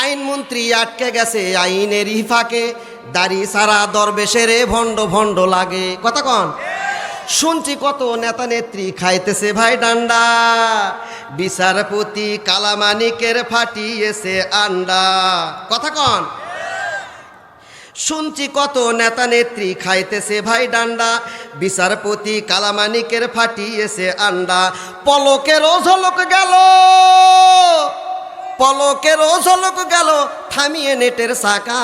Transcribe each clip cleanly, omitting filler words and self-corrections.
আইনমন্ত্রী আটকে গেছে আইনের ফাঁকে, দাড়ি সারা দরবেশের ভণ্ড ভণ্ড লাগে। কথা কন। শুনছি কত নেতা নেত্রী খাইতেছে ভাই ডান্ডা, বিচারপতি কালামানিকের ফাটিয়েছে আন্ডা। কথা কন। শুনছি কত নেতা নেত্রী খাইতেছে ভাই ডান্ডা, বিচারপতি কালামানিকের ফাটিয়েছে আন্ডা। পলকেরও ঝলক গেল, পলকেরও ঝলক গেল থামিয়ে নেটের চাকা,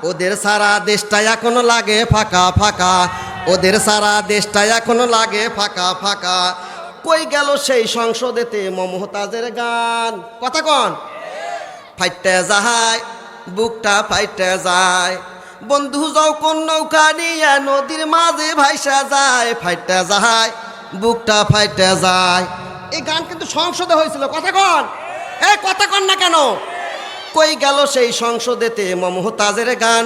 ওদের সারা দেশটা এখনো লাগে ফাঁকা ফাঁকা, ওদের সারা দেশটা এখনো লাগে ফাঁকা ফাঁকা। কই গেল সেই সংসদেতে মমতাজের গান। কথা কন। ফাইটে যায় বুকটা ফাইটে যায়, বন্ধু যাও কোন নৌকা নিয়ে নদীর মাঝে ভাইসা যায়, ফাইটে যায় বুকটা ফাইটে যায়। এই গান কিন্তু সংসদে হয়েছিল। কথা কন। এ কথা কন না কেন? কই গেল সেই সংসদেতে মমতাজের গান,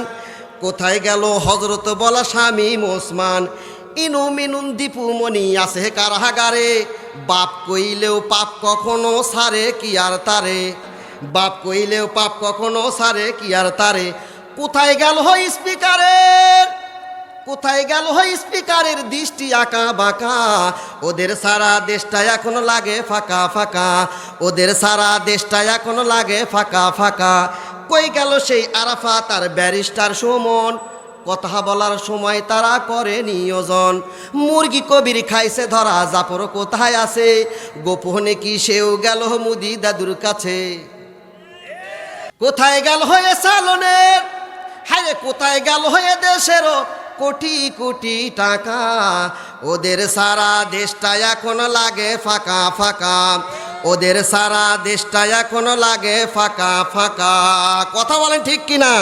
কোথায় গেল হজরত বলা শামীম ওসমান, ইনু মিনুন দীপু মনি আছে কারাগারে, বাপ কইলেও পাপ কখনো সারে কি আর তারে, বাপ কইলেও পাপ কখনো সারে কি আর তারে। কোথায় গেল হয় স্পিকারের, কোথায় গেল হয় স্পিকারের দৃষ্টি আঁকা বাঁকা, ওদের সারা দেশটা এখনো লাগে ফাঁকা ফাঁকা, ওদের সারা দেশটা এখনো লাগে ফাঁকা ফাঁকা। কই গেল সেই আরাফাত আর ব্যারিস্টার সুমন, কথা বলার সময় তারা করে নিয়োজন। মুরগি কবির খাইছে ধরা, জাফর কোথায় আছে, গোপনে কি সেও গেল মুদি দাদুর কাছে। কোথায় গেল হয়ে সালনের, হায় কোথায় গেল হয়ে দেশেরও কোটি কোটি টাকা, ওদের সারা দেশটা এখন লাগে ফাঁকা ফাঁকা, ওদের সারা দেশটা এখন লাগে ফাঁকা ফাঁকা। কথা বলেন ঠিক কিনা?